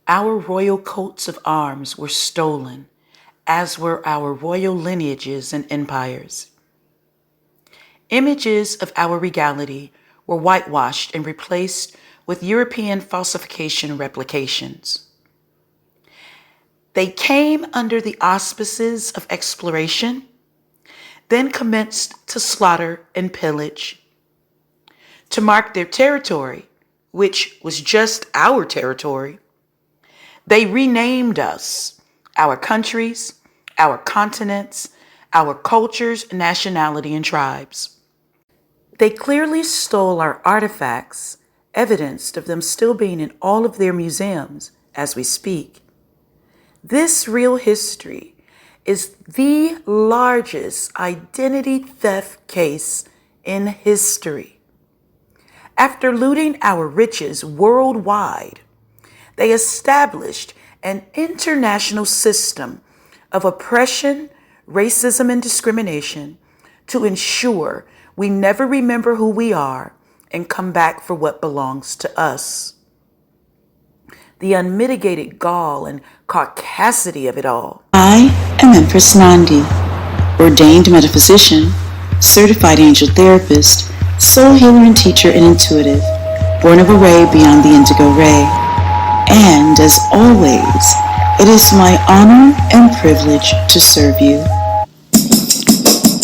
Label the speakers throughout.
Speaker 1: Our royal coats of arms were stolen, as were our royal lineages and empires. Images of our regality were whitewashed and replaced with European falsification replications. They came under the auspices of exploration, then commenced to slaughter and pillage. To mark their territory, which was just our territory, they renamed us, our countries, our continents, our cultures, nationality, and tribes. They clearly stole our artifacts, evidenced of them still being in all of their museums as we speak. This real history is the largest identity theft case in history. After looting our riches worldwide, they established an international system of oppression, racism, and discrimination to ensure we never remember who we are and come back for what belongs to us. The unmitigated gall and caucasity of it all.
Speaker 2: I am Empress Nandi, ordained metaphysician, certified angel therapist, soul healer and teacher and intuitive, born of a ray beyond the indigo ray. And as always, it is my honor and privilege to serve you.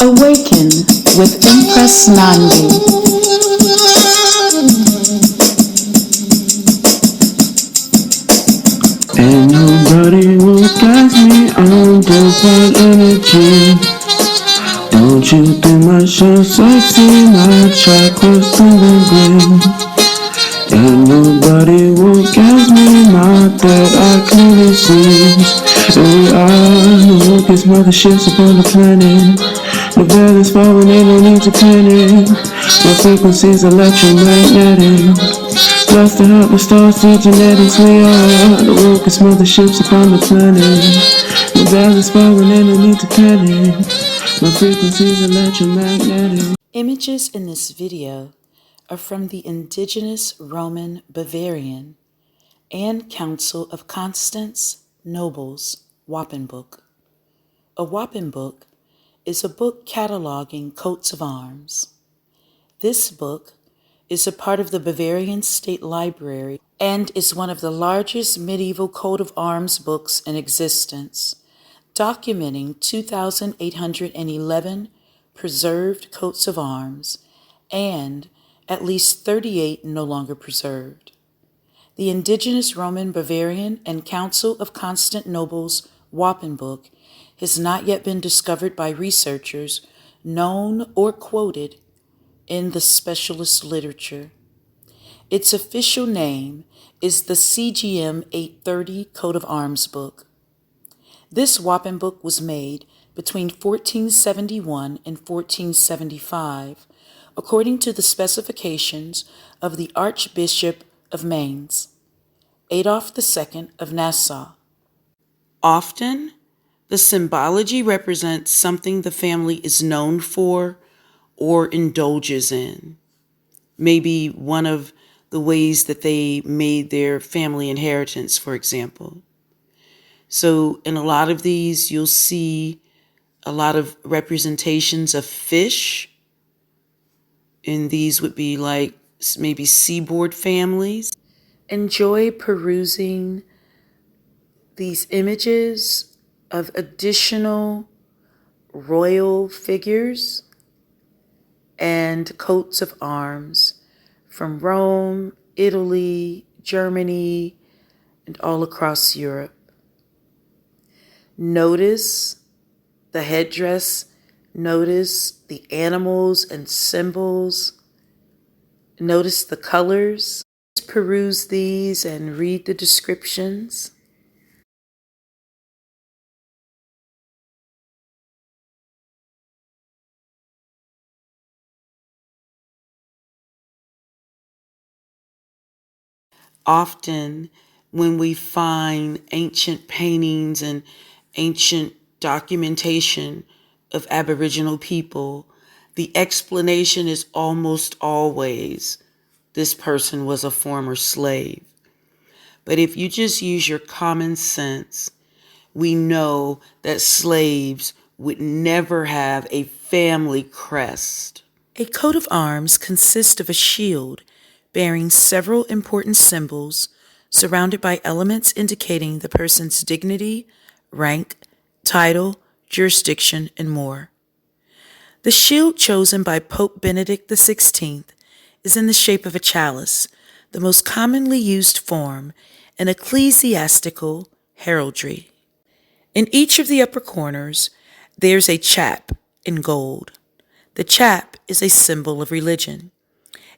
Speaker 2: Awaken with Empress Nandi.
Speaker 3: And nobody will catch me on different energy. Don't you think my show sexy? My chakras tingling. And nobody will catch me, not that I clearly see. And we are the wokest motherships upon the planet. The bed is falling, ain't no need to panic. My frequency's electromagnetic. Blessed to help restore seed genetics. We are the wokest motherships upon the planet. The bed is falling, ain't no need to panic. My frequency's electromagnetic.
Speaker 1: Images in this video are from the Indigenous Roman Bavarian and Council of Constance Nobles Wappen Book. A Wappen Book is a book cataloging coats of arms. This book is a part of the Bavarian State Library and is one of the largest medieval coat of arms books in existence, documenting 2,811 preserved coats of arms and at least 38 no longer preserved. The Indigenous Roman Bavarian and Council of Constantinople Wappen Book has not yet been discovered by researchers, known or quoted in the specialist literature. Its official name is the CGM 830 Coat of Arms Book. This Wappen Book was made between 1471 and 1475, according to the specifications of the Archbishop of Mainz, Adolf II of Nassau. Often, the symbology represents something the family is known for or indulges in. Maybe one of the ways that they made their family inheritance, for example. So in a lot of these, you'll see a lot of representations of fish. And these would be like maybe seaboard families. Enjoy perusing these images of additional royal figures and coats of arms from Rome, Italy, Germany, and all across Europe. Notice the headdress, notice the animals and symbols, notice the colors. Peruse these and read the descriptions. Often, when we find ancient paintings and ancient documentation of Aboriginal people, the explanation is almost always this person was a former slave. But if you just use your common sense, we know that slaves would never have a family crest. A coat of arms consists of a shield bearing several important symbols surrounded by elements indicating the person's dignity, rank, title, jurisdiction, and more. The shield chosen by Pope Benedict XVI is in the shape of a chalice, the most commonly used form in ecclesiastical heraldry. In each of the upper corners, there's a chap in gold. The chap is a symbol of religion.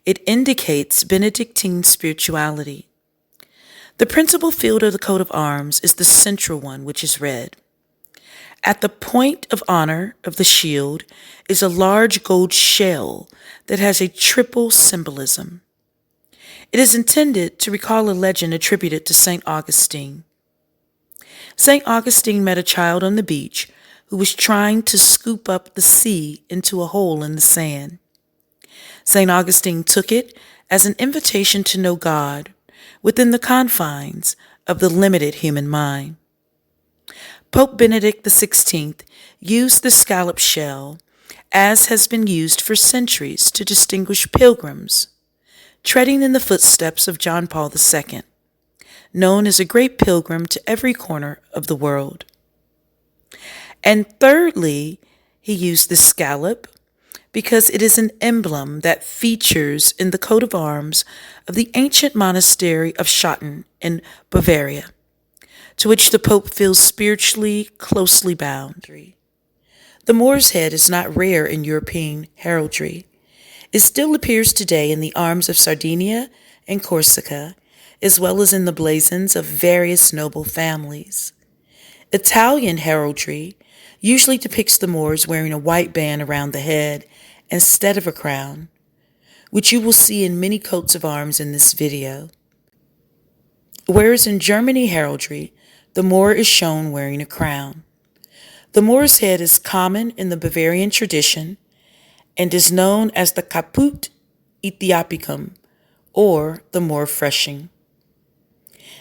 Speaker 1: It indicates Benedictine spirituality. The principal field of the coat of arms is the central one, which is red. At the point of honor of the shield is a large gold shell that has a triple symbolism. It is intended to recall a legend attributed to St. Augustine. St. Augustine met a child on the beach who was trying to scoop up the sea into a hole in the sand. St. Augustine took it as an invitation to know God within the confines of the limited human mind. Pope Benedict XVI used the scallop shell, as has been used for centuries, to distinguish pilgrims, treading in the footsteps of John Paul II, known as a great pilgrim to every corner of the world. And thirdly, he used the scallop because it is an emblem that features in the coat of arms of the ancient monastery of Schatten in Bavaria, to which the Pope feels spiritually closely bound. The Moor's head is not rare in European heraldry. It still appears today in the arms of Sardinia and Corsica, as well as in the blazons of various noble families. Italian heraldry usually depicts the Moors wearing a white band around the head instead of a crown, which you will see in many coats of arms in this video. Whereas in Germany heraldry, the Moor is shown wearing a crown. The Moor's head is common in the Bavarian tradition and is known as the caput Ethiopicum, or the Moor Freshing.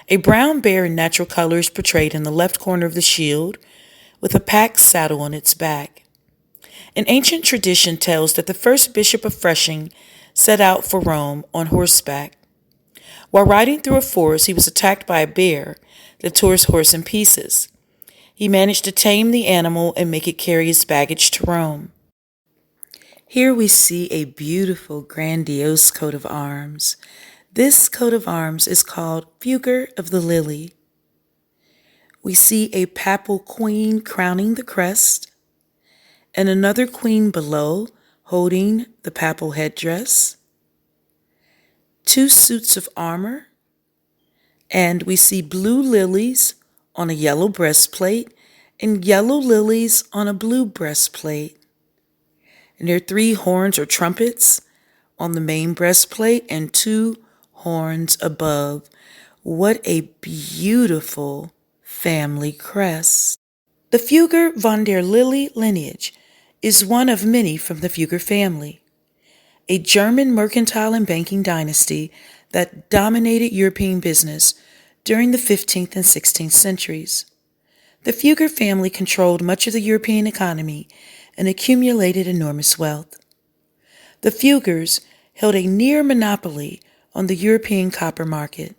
Speaker 1: A brown bear in natural colors portrayed in the left corner of the shield, with a pack saddle on its back. An ancient tradition tells that the first bishop of Freshing set out for Rome on horseback. While riding through a forest, he was attacked by a bear that tore his horse in pieces. He managed to tame the animal and make it carry his baggage to Rome. Here we see a beautiful, grandiose coat of arms. This coat of arms is called Fugger of the Lily. We see a papal queen crowning the crest, and another queen below holding the papal headdress, two suits of armor, and we see blue lilies on a yellow breastplate and yellow lilies on a blue breastplate. And there are 3 horns or trumpets on the main breastplate and 2 horns above. What a beautiful family crest. The Fugger von der Lilly lineage is one of many from the Fugger family, a German mercantile and banking dynasty that dominated European business during the 15th and 16th centuries. The Fugger family controlled much of the European economy and accumulated enormous wealth. The Fuggers held a near monopoly on the European copper market.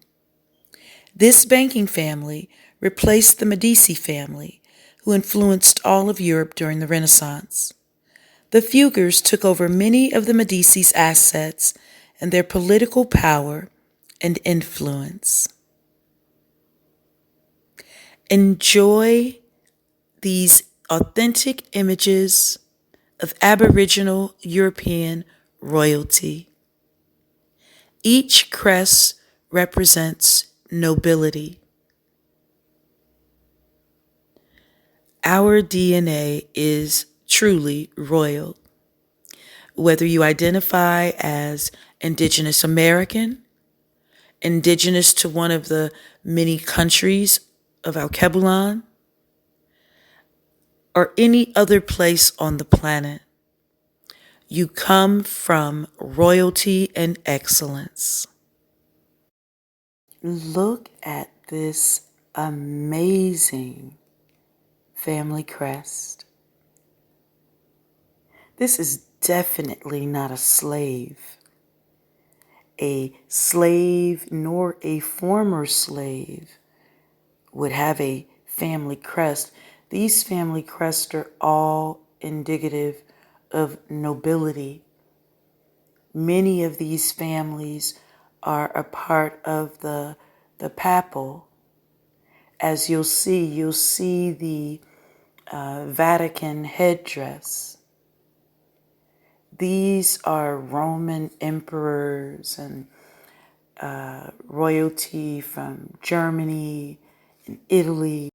Speaker 1: This banking family replaced the Medici family, who influenced all of Europe during the Renaissance. The Fuggers took over many of the Medici's assets and their political power and influence. Enjoy these authentic images of Aboriginal European royalty. Each crest represents nobility. Our DNA is truly royal. Whether you identify as Indigenous American, Indigenous to one of the many countries of Alkebulan, or any other place on the planet, you come from royalty and excellence. Look at this amazing family crest. This is definitely not a slave. A slave nor a former slave would have a family crest. These family crests are all indicative of nobility. Many of these families are a part of the papal. As you'll see the Vatican headdress. These are Roman emperors and royalty from Germany and Italy.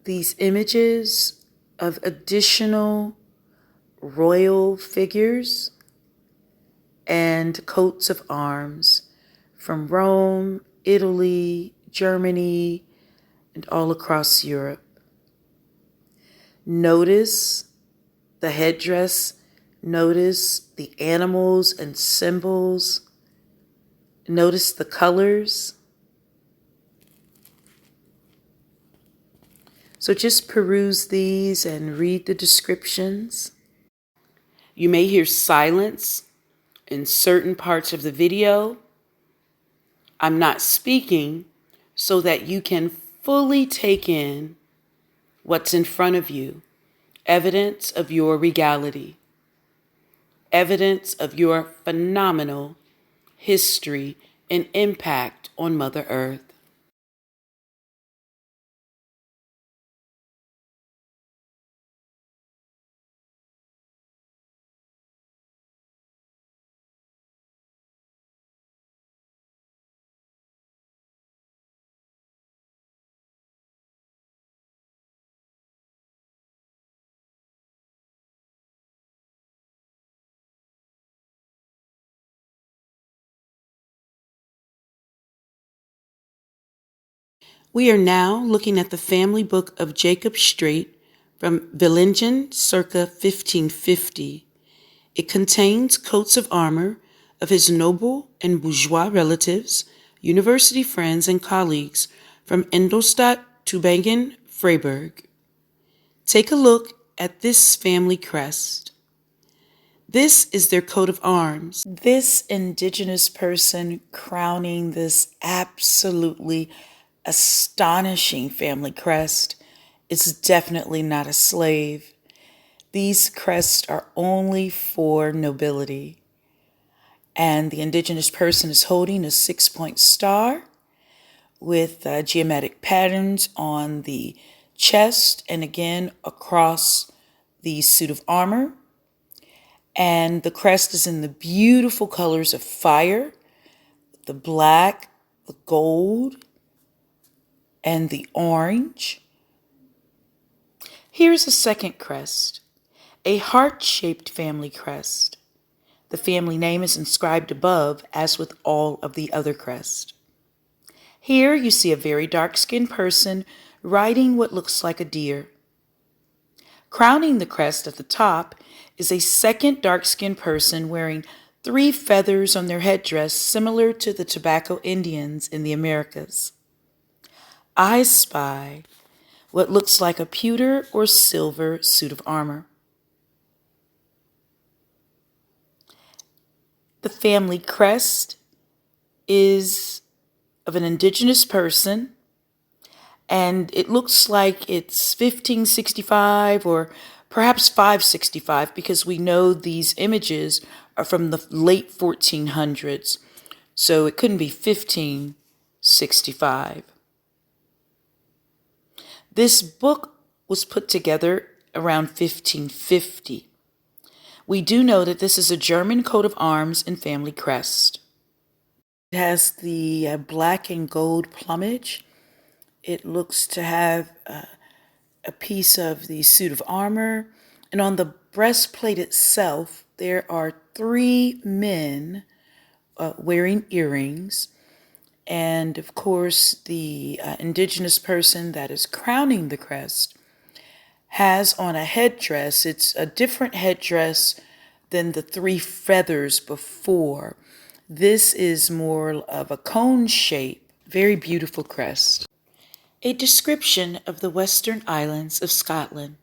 Speaker 1: These images of additional royal figures and coats of arms from Rome, Italy, Germany, and all across Europe. Notice the headdress, notice the animals and symbols, notice the colors. So just peruse these and read the descriptions. You may hear silence in certain parts of the video. I'm not speaking so that you can fully take in what's in front of you, evidence of your regality, evidence of your phenomenal history and impact on Mother Earth. We are now looking at the family book of Jacob Strait from Villingen circa 1550. It contains coats of armor of his noble and bourgeois relatives, university friends, and colleagues from Ingolstadt, Tübingen, Freiburg. Take a look at this family crest. This is their coat of arms. This indigenous person crowning this absolutely astonishing family crest is definitely not a slave. These crests are only for nobility. And the indigenous person is holding a 6-point star with geometric patterns on the chest and again across the suit of armor. And the crest is in the beautiful colors of fire, the black, the gold, and the orange. Here's a second crest, a heart-shaped family crest. The family name is inscribed above, as with all of the other crests. Here you see a very dark-skinned person riding what looks like a deer. Crowning the crest at the top is a second dark-skinned person wearing 3 feathers on their headdress similar to the tobacco Indians in the Americas. I spy what looks like a pewter or silver suit of armor. The family crest is of an indigenous person, and it looks like it's 1565 or perhaps 565 because we know these images are from the late 1400s, so it couldn't be 1565. This book was put together around 1550. We do know that this is a German coat of arms and family crest. It has the black and gold plumage. It looks to have a piece of the suit of armor. And on the breastplate itself, there are 3 men wearing earrings. And of course, the indigenous person that is crowning the crest has on a headdress. It's a different headdress than the 3 feathers before. This is more of a cone shape, very beautiful crest. A description of the western islands of Scotland.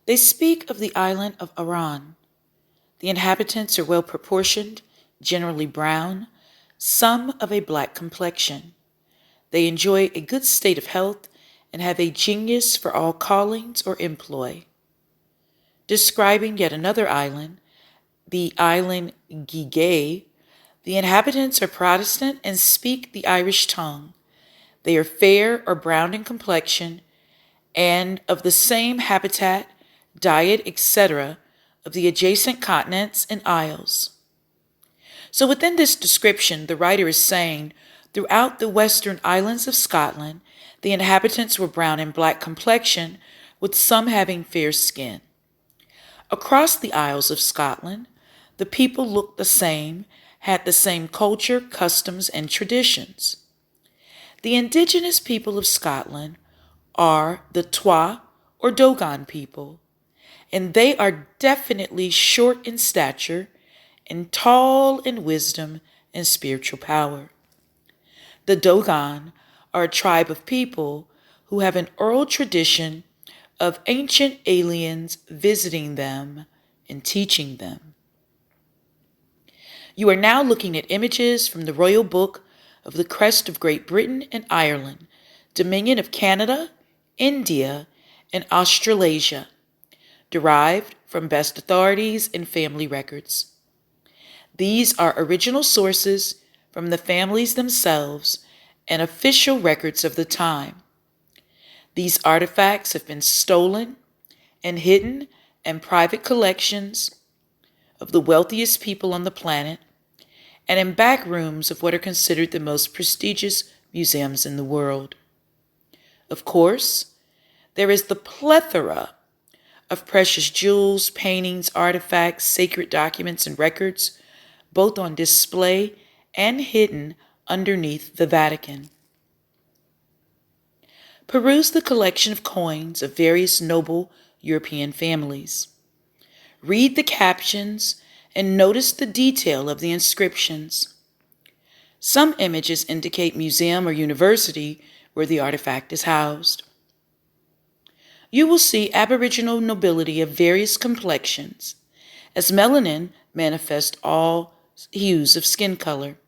Speaker 1: They speak of the island of Arran. The inhabitants are well proportioned, generally brown, some of a black complexion. They enjoy a good state of health and have a genius for all callings or employ. Describing yet another island, the island Gigay, the inhabitants are Protestant and speak the Irish tongue. They are fair or brown in complexion and of the same habitat, diet, etc. of the adjacent continents and isles. So within this description, the writer is saying, throughout the western islands of Scotland, the inhabitants were brown and black complexion, with some having fair skin. Across the Isles of Scotland, the people looked the same, had the same culture, customs, and traditions. The indigenous people of Scotland are the Twa or Dogon people, and they are definitely short in stature and tall in wisdom and spiritual power. The Dogon are a tribe of people who have an oral tradition of ancient aliens visiting them and teaching them. You are now looking at images from the Royal Book of the Crest of Great Britain and Ireland, Dominion of Canada, India, and Australasia, derived from best authorities and family records. These are original sources from the families themselves and official records of the time. These artifacts have been stolen and hidden in private collections of the wealthiest people on the planet and in back rooms of what are considered the most prestigious museums in the world. Of course, there is the plethora of precious jewels, paintings, artifacts, sacred documents, and records, both on display and hidden underneath the Vatican. Peruse the collection of coins of various noble European families. Read the captions and notice the detail of the inscriptions. Some images indicate museum or university where the artifact is housed. You will see Aboriginal nobility of various complexions, as melanin manifests all hues of skin color.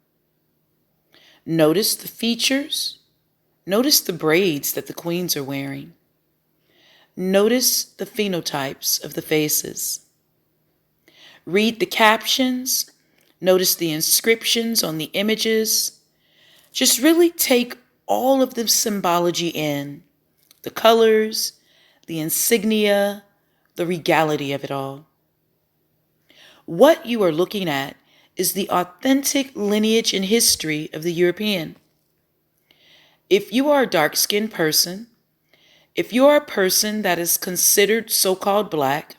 Speaker 1: Notice the features. Notice the braids that the queens are wearing. Notice the phenotypes of the faces. Read the captions. Notice the inscriptions on the images. Just really take all of the symbology in, the colors, the insignia, the regality of it all. What you are looking at is the authentic lineage and history of the European. If you are a dark-skinned person, if you are a person that is considered so-called black,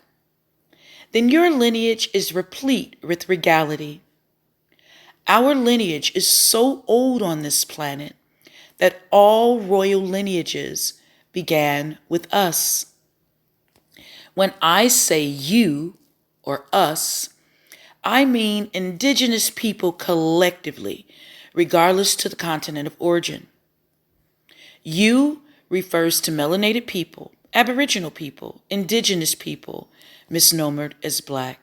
Speaker 1: then your lineage is replete with regality. Our lineage is so old on this planet that all royal lineages began with us. When I say you or us, I mean indigenous people collectively, regardless to the continent of origin. You refers to melanated people, Aboriginal people, indigenous people, misnomered as black.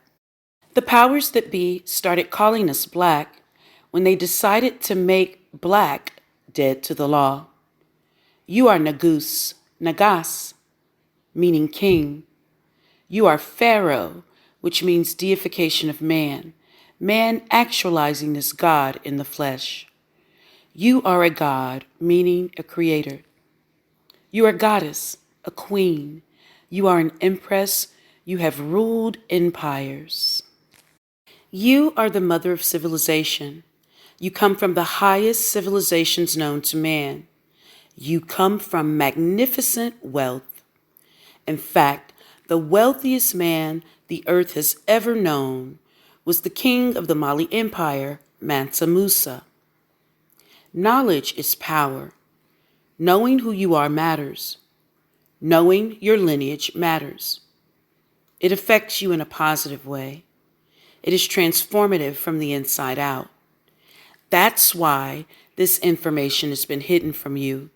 Speaker 1: The powers that be started calling us black when they decided to make black dead to the law. You are Nagus, Nagas, meaning king. You are Pharaoh, which means deification of man, man actualizing this God in the flesh. You are a god, meaning a creator. You are a goddess, a queen. You are an empress. You have ruled empires. You are the mother of civilization. You come from the highest civilizations known to man. You come from magnificent wealth. In fact, the wealthiest man the earth has ever known was the king of the Mali Empire, Mansa Musa. Knowledge is power. Knowing who you are matters. Knowing your lineage matters. It affects you in a positive way. It is transformative from the inside out. That's why this information has been hidden from you,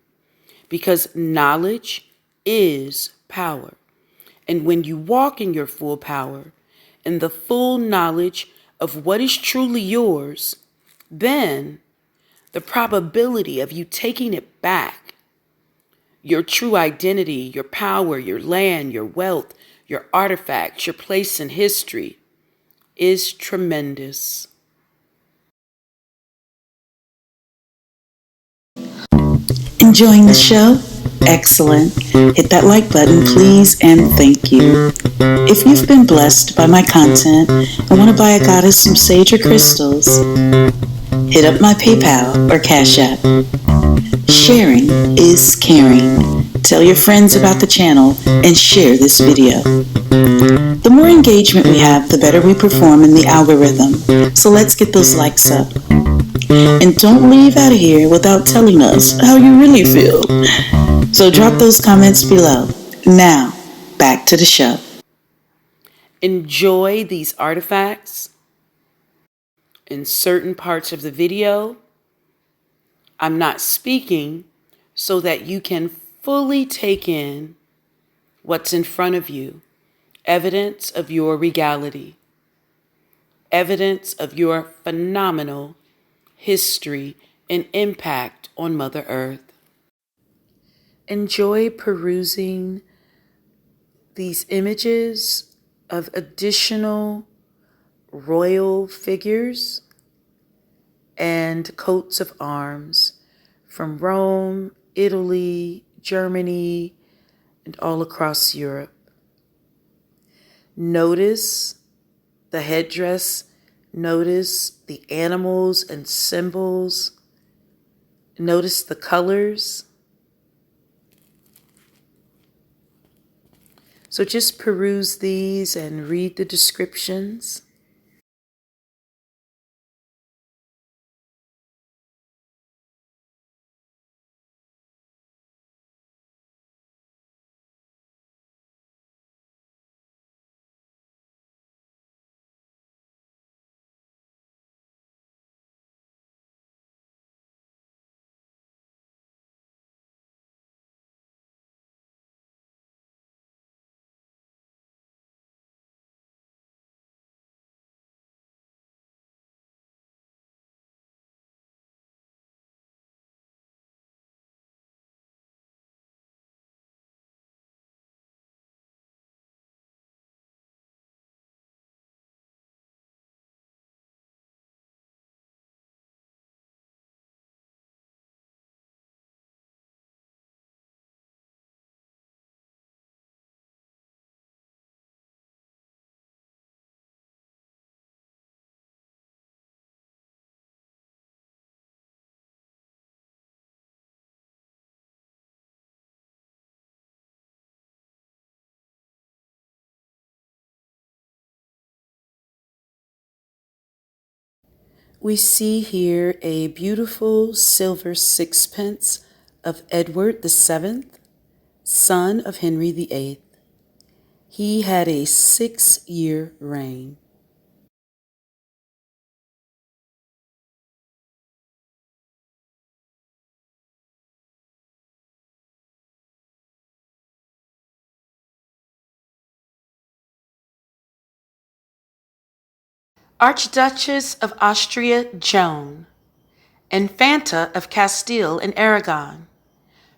Speaker 1: because knowledge is power. And when you walk in your full power and the full knowledge of what is truly yours, then the probability of you taking it back, your true identity, your power, your land, your wealth, your artifacts, your place in history, is tremendous.
Speaker 2: Enjoying the show? Excellent. Hit that like button, please, and thank you. If you've been blessed by my content and want to buy a goddess some sage or crystals, hit up my PayPal or Cash App. Sharing is caring. Tell your friends about the channel and share this video. The more engagement we have, the better we perform in the algorithm. So let's get those likes up. And don't leave out of here without telling us how you really feel. So drop those comments below. Now, back to the show.
Speaker 1: Enjoy these artifacts. In certain parts of the video, I'm not speaking so that you can fully take in what's in front of you. Evidence of your regality. Evidence of your phenomenal history and impact on Mother Earth. Enjoy perusing these images of additional royal figures and coats of arms from Rome, Italy, Germany, and all across Europe. Notice the headdress, notice the animals and symbols, notice the colors. So just peruse these and read the descriptions. We see here a beautiful silver sixpence of Edward VII, son of Henry VIII. He had a 6-year reign. Archduchess of Austria Joan, Infanta of Castile and Aragon,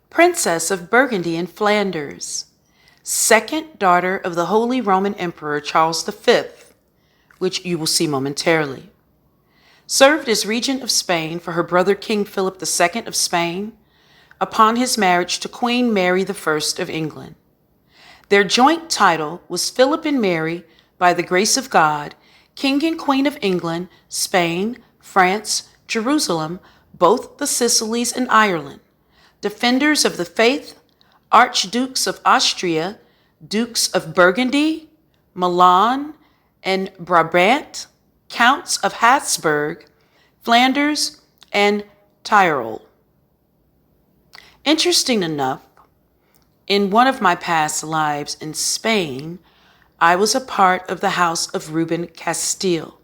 Speaker 1: Princess of Burgundy and Flanders, second daughter of the Holy Roman Emperor Charles V, which you will see momentarily. Served as regent of Spain for her brother King Philip II of Spain upon his marriage to Queen Mary I of England. Their joint title was Philip and Mary, by the grace of God, King and Queen of England, Spain, France, Jerusalem, both the Sicilies and Ireland, defenders of the faith, archdukes of Austria, dukes of Burgundy, Milan, and Brabant, counts of Habsburg, Flanders, and Tyrol. Interesting enough, in one of my past lives in Spain, I was a part of the House of Reuben Castile.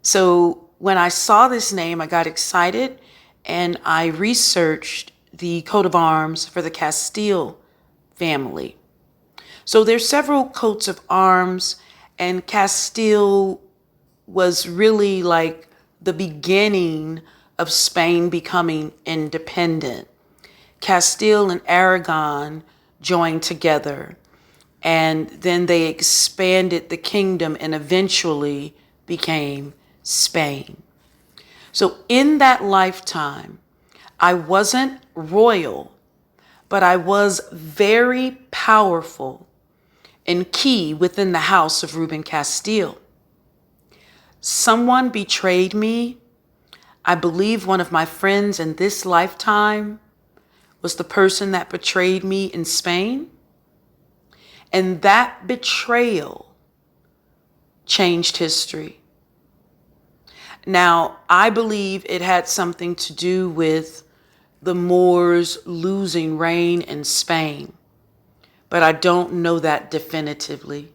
Speaker 1: So when I saw this name, I got excited and I researched the coat of arms for the Castile family. So there's several coats of arms, and Castile was really like the beginning of Spain becoming independent. Castile and Aragon joined together, and then they expanded the kingdom and eventually became Spain. So in that lifetime, I wasn't royal, but I was very powerful and key within the house of Reuben Castile. Someone betrayed me. I believe one of my friends in this lifetime was the person that betrayed me in Spain. And that betrayal changed history. Now, I believe it had something to do with the Moors losing reign in Spain, but I don't know that definitively.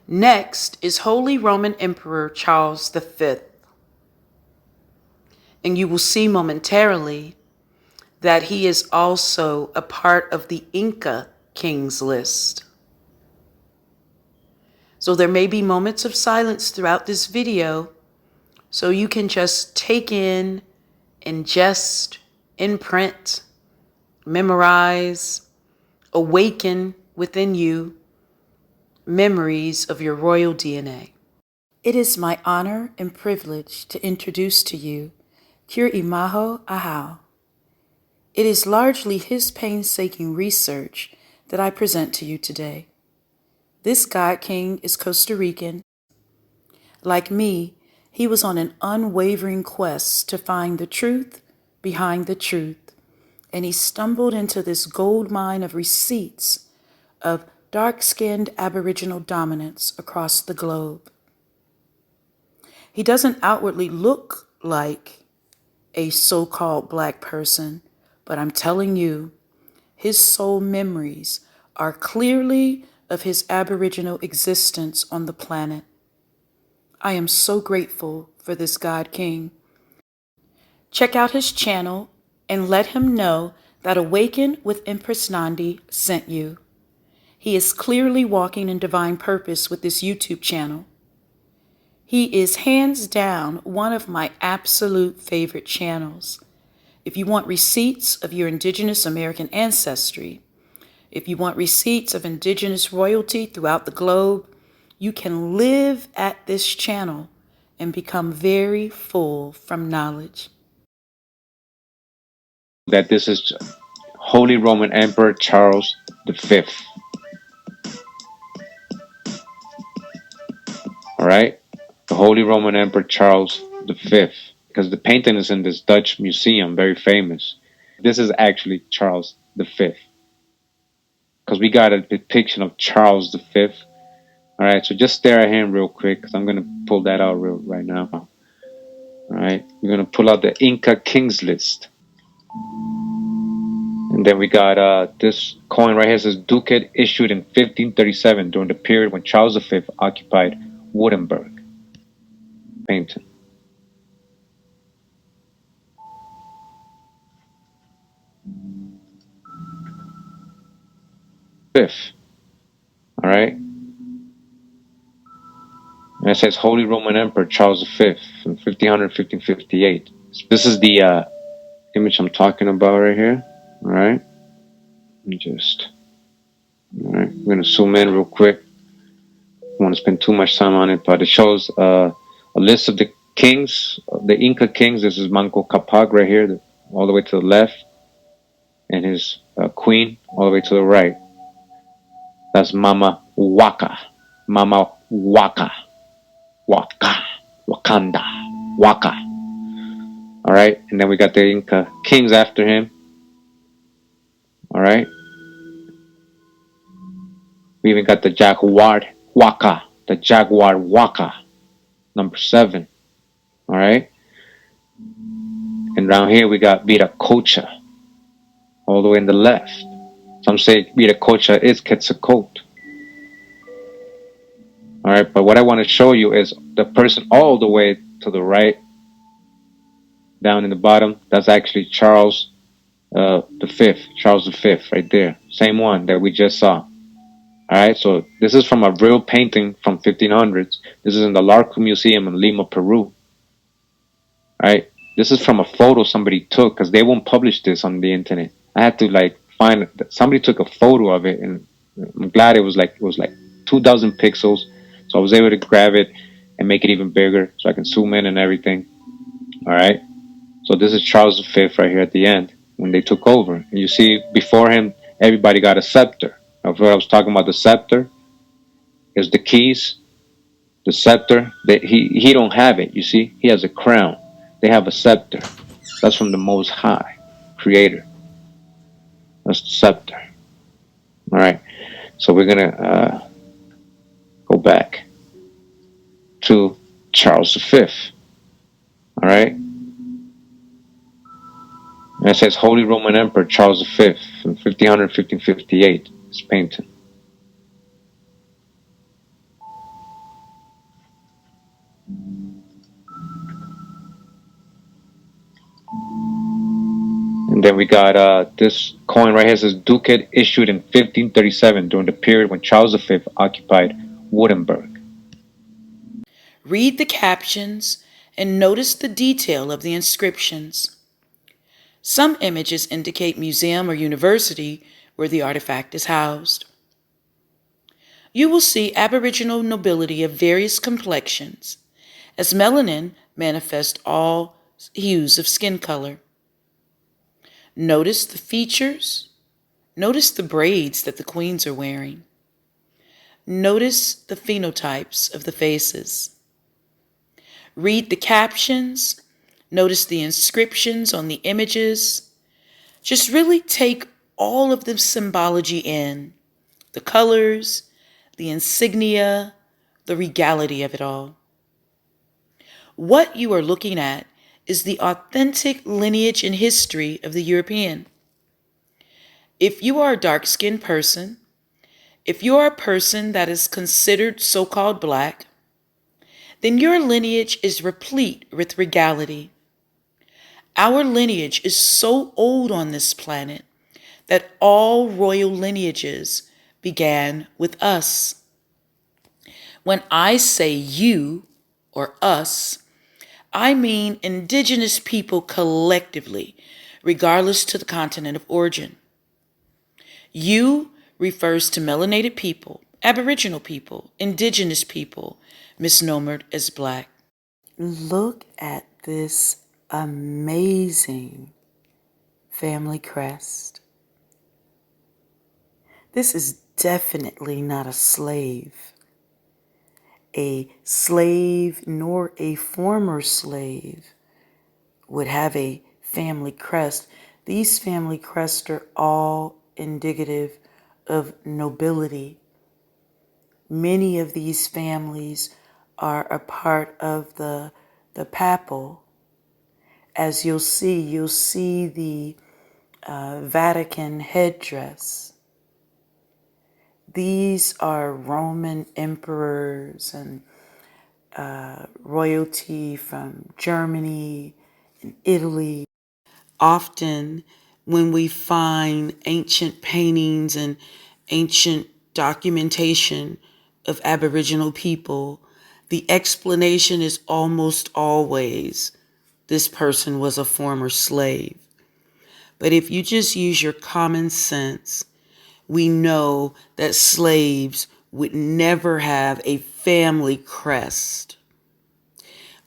Speaker 1: Next is Holy Roman Emperor Charles V. And you will see momentarily that he is also a part of the Inca kings list. So there may be moments of silence throughout this video, so you can just take in, ingest, imprint, memorize, awaken within you memories of your royal DNA. It is my honor and privilege to introduce to you Cure Imaho Ahau. It is largely his painstaking research that I present to you today. This God King is Costa Rican. Like me, he was on an unwavering quest to find the truth behind the truth, and he stumbled into this gold mine of receipts of dark-skinned Aboriginal dominance across the globe. He doesn't outwardly look like a so-called black person, but I'm telling you, his soul memories are clearly of his Aboriginal existence on the planet. I am so grateful for this God King. Check out his channel and let him know that Awaken with Empress Nandi sent you. He is clearly walking in divine purpose with this YouTube channel. He is hands down one of my absolute favorite channels. If you want receipts of your Indigenous American ancestry, if you want receipts of Indigenous royalty throughout the globe, you can live at this channel and become very full from knowledge.
Speaker 4: That this is Holy Roman Emperor Charles V. All right, the Holy Roman Emperor Charles V, because the painting is in this Dutch museum, very famous. This is actually Charles V, because we got a depiction of Charles V. All right, so just stare at him real quick, because I'm going to pull that out right now. All right, we're going to pull out the Inca Kings list. And then we got this coin right here. It says Ducat issued in 1537 during the period when Charles V occupied Wittenberg. Painting. Fifth. All right. And it says Holy Roman Emperor Charles V from 1500 to 1558. This is the image I'm talking about right here. All right. Let me just. All right. I'm going to zoom in real quick. I don't want to spend too much time on it, but it shows a list of the kings, the Inca kings. This is Manco Capac right here, all the way to the left, and his queen all the way to the right. That's Mama Waka. Mama Waka. Waka. Wakanda. Waka. All right, and then we got the Inca kings after him. All right. We even got the Jaguar Waka. The Jaguar Waka. Number 7. All right. And down here we got Viracocha. All the way in the left. Some say Viracocha is Quetzalcoatl. All right, but what I want to show you is the person all the way to the right, down in the bottom, that's actually Charles Charles V, right there. Same one that we just saw. Alright, so this is from a real painting from 1500s. This is in the Larco Museum in Lima, Peru. Alright, this is from a photo somebody took, because they won't publish this on the internet. I had to find somebody took a photo of it, and I'm glad it was like 2,000 pixels, so I was able to grab it and make it even bigger so I can zoom in and everything. Alright, so this is Charles V right here at the end when they took over, and you see before him everybody got a scepter. Of what I was talking about, the scepter is the keys. The scepter, he don't have it. You see, he has a crown. They have a scepter. That's from the Most High Creator. That's the scepter. All right. So we're gonna go back to Charles V. All right. And it says Holy Roman Emperor Charles V from 1500 1558. It's painted. And then we got this coin right here. It says Ducat issued in 1537 during the period when Charles V occupied Wittenberg.
Speaker 1: Read the captions and notice the detail of the inscriptions. Some images indicate museum or university where the artifact is housed. You will see Aboriginal nobility of various complexions, as melanin manifests all hues of skin color. Notice the features. Notice the braids that the queens are wearing. Notice the phenotypes of the faces. Read the captions. Notice the inscriptions on the images. Just really take all of the symbology in, the colors, the insignia, the regality of it all. What you are looking at is the authentic lineage and history of the European. If you are a dark-skinned person, if you are a person that is considered so-called black, then your lineage is replete with regality. Our lineage is so old on this planet that all royal lineages began with us. When I say you or us, I mean indigenous people collectively, regardless to the continent of origin. You refers to melanated people, Aboriginal people, indigenous people, misnomered as black. Look at this amazing family crest. This is definitely not a slave. A slave nor a former slave would have a family crest. These family crests are all indicative of nobility. Many of these families are a part of the papal. As you'll see the Vatican headdress. These are Roman emperors and royalty from Germany and Italy. Often when we find ancient paintings and ancient documentation of Aboriginal people, the explanation is almost always this person was a former slave. But if you just use your common sense, we know that slaves would never have a family crest.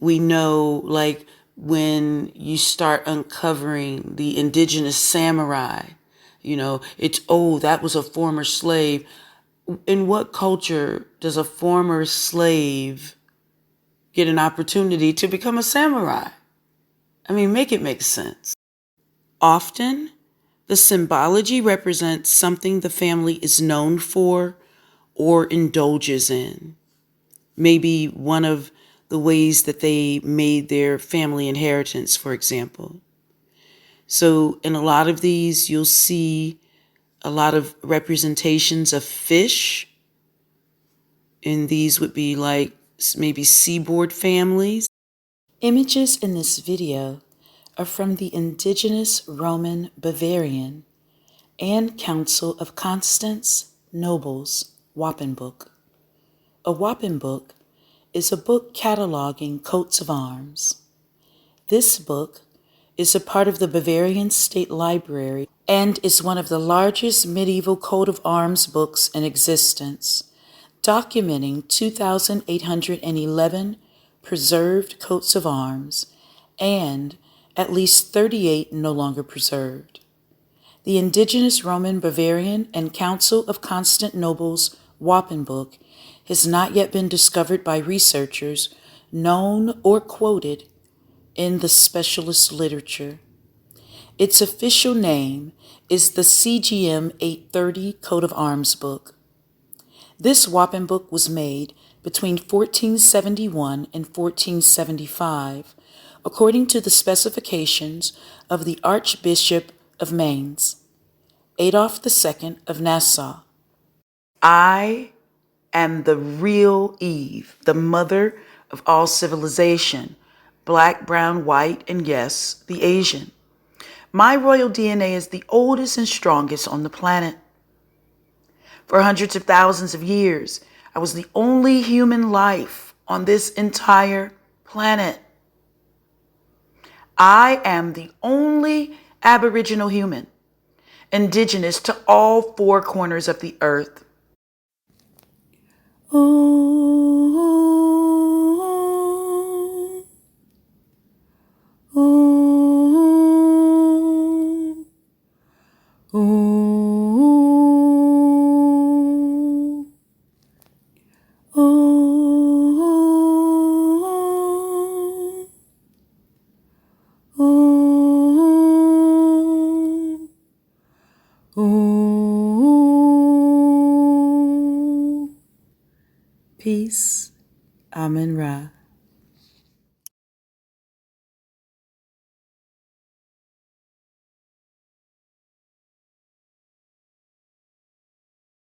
Speaker 1: We know, like, when you start uncovering the indigenous samurai, it's, oh, that was a former slave. In what culture does a former slave get an opportunity to become a samurai? I mean, make it make sense. Often, the symbology represents something the family is known for or indulges in. Maybe one of the ways that they made their family inheritance, for example. So in a lot of these, you'll see a lot of representations of fish. And these would be like maybe seaboard families. Images in this video are from the Indigenous Roman Bavarian and Council of Constance Nobles Wapenbook. A Wapenbook is a book cataloging coats of arms. This book is a part of the Bavarian State Library and is one of the largest medieval coat of arms books in existence, documenting 2,811 preserved coats of arms and at least 38 no longer preserved. The Indigenous Roman Bavarian and Council of Constantinople Wapenbook has not yet been discovered by researchers, known or quoted in the specialist literature. Its official name is the CGM 830 Coat of Arms Book. This Wapenbook was made between 1471 and 1475, according to the specifications of the Archbishop of Mainz, Adolf II of Nassau. I am the real Eve, the mother of all civilization, black, brown, white, and yes, the Asian. My royal DNA is the oldest and strongest on the planet. For hundreds of thousands of years, I was the only human life on this entire planet. I am the only Aboriginal human, indigenous to all four corners of the earth. Peace. Amen Ra.